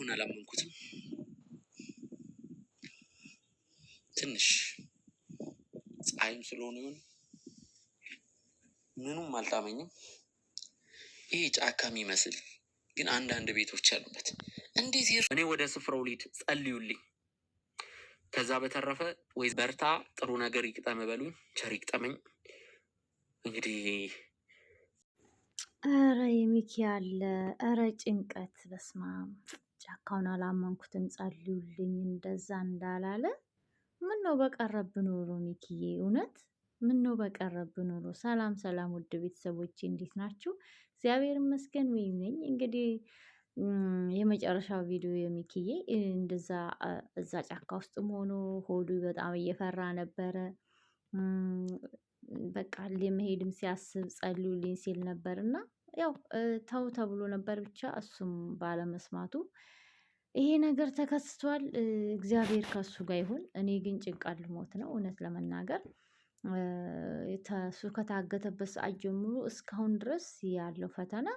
ጫካውን አላመንኩትም። ትንሽ ፀሐይም ስለሆነ ይሁን ምኑም አልጣመኝም። ይሄ ጫካ የሚመስል ግን አንዳንድ ቤቶች ያሉበት እንዴት እኔ ወደ ስፍራው ልሂድ፣ ጸልዩልኝ። ከዛ በተረፈ ወይ በርታ፣ ጥሩ ነገር ይቅጠም በሉኝ፣ ቸር ይቅጠመኝ። እንግዲህ ኧረ የሚኪ ያለ ኧረ ጭንቀት በስማም ጫካውን አላመንኩትም፣ ጸልዩልኝ እንደዛ እንዳላለ ምን ነው በቀረብ ኖሮ ሚኪዬ፣ እውነት ምን ነው በቀረብ ኖሮ። ሰላም ሰላም፣ ውድ ቤተሰቦቼ እንዴት ናችሁ? እግዚአብሔር ይመስገን ወይም ነኝ። እንግዲህ የመጨረሻው ቪዲዮ የሚኪዬ እንደዛ እዛ ጫካ ውስጥም ሆኖ ሆዱ በጣም እየፈራ ነበረ። በቃ ለመሄድም ሲያስብ ጸልዩልኝ ሲል ነበር እና ያው ተው ተብሎ ነበር ብቻ እሱም ባለመስማቱ ይሄ ነገር ተከስቷል። እግዚአብሔር ከሱ ጋር ይሁን። እኔ ግን ጭንቃት ልሞት ነው እውነት ለመናገር እሱ ከታገተበት ሰዓት ጀምሮ እስካሁን ድረስ ያለው ፈተና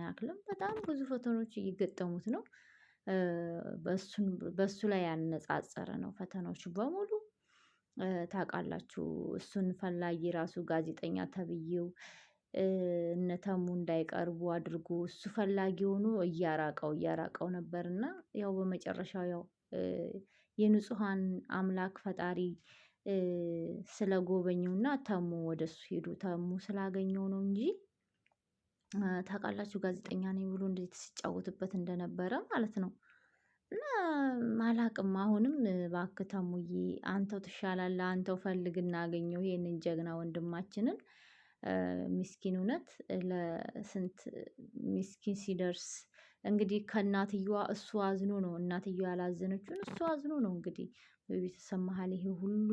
ያክልም በጣም ብዙ ፈተኖች እየገጠሙት ነው። በሱ ላይ ያነጻጸረ ነው ፈተናዎቹ በሙሉ። ታውቃላችሁ እሱን ፈላጊ ራሱ ጋዜጠኛ ተብዬው እነ ተሙ እንዳይቀርቡ አድርጎ እሱ ፈላጊ ሆኖ እያራቀው ነበርና ያው በመጨረሻው ያው የንጹሃን አምላክ ፈጣሪ ስለጎበኘውና ተሙ ወደሱ ሄዱ። ተሙ ስላገኘው ነው እንጂ ታውቃላችሁ ጋዜጠኛ ነኝ ብሎ እንዴት ሲጫወትበት እንደነበረ ማለት ነው። እና አላቅም አሁንም እባክህ ተሙዬ አንተው ትሻላለህ፣ አንተው ፈልግ እናገኘው ይሄንን ጀግና ወንድማችንን። ምስኪን እውነት ለስንት ምስኪን ሲደርስ እንግዲህ ከእናትየዋ እሱ አዝኖ ነው፣ እናትየዋ ያላዘነችውን እሱ አዝኖ ነው እንግዲህ በቤተሰብ መሀል ይሄ ሁሉ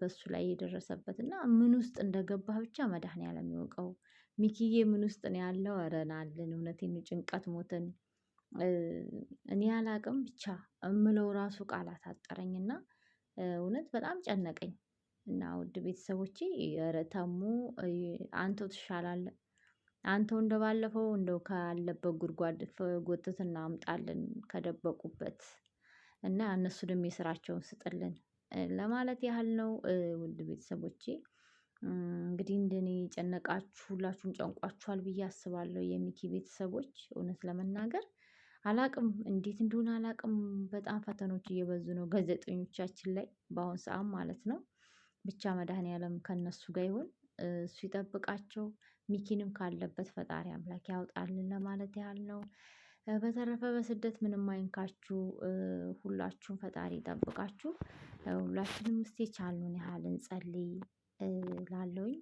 በሱ ላይ የደረሰበት እና ምን ውስጥ እንደገባህ ብቻ መድኃኒዓለም ያውቀው። ሚኪዬ ምን ውስጥ ነው ያለው? ኧረ ናልን እውነቴን ጭንቀት ሞትን። እኔ አላቅም ብቻ እምለው ራሱ ቃላት አጠረኝና እውነት በጣም ጨነቀኝ። እና ውድ ቤተሰቦቼ ኧረ ተሙ አንተው ትሻላለህ፣ አንተው እንደባለፈው እንደው ካለበት ጉድጓድ ጎትትና አምጣልን ከደበቁበት እና እነሱንም የስራቸውን ስጥልን ለማለት ያህል ነው። ውድ ቤተሰቦቼ እንግዲህ እንደኔ ጨነቃችሁ ሁላችሁም ጨንቋችኋል ብዬ አስባለሁ። የሚኪ ቤተሰቦች እውነት ለመናገር አላቅም እንዴት እንደሆነ አላቅም። በጣም ፈተኖች እየበዙ ነው ጋዜጠኞቻችን ላይ በአሁን ሰዓት ማለት ነው። ብቻ መድኃኒዓለም ከእነሱ ጋር ይሁን፣ እሱ ይጠብቃቸው። ሚኪንም ካለበት ፈጣሪ አምላክ ያውጣልን ለማለት ያህል ነው። በተረፈ በስደት ምንም አይንካችሁ፣ ሁላችሁም ፈጣሪ ይጠብቃችሁ። ሁላችንም እስቲ የቻልነውን ያህል እንጸልይ ላለሁኝ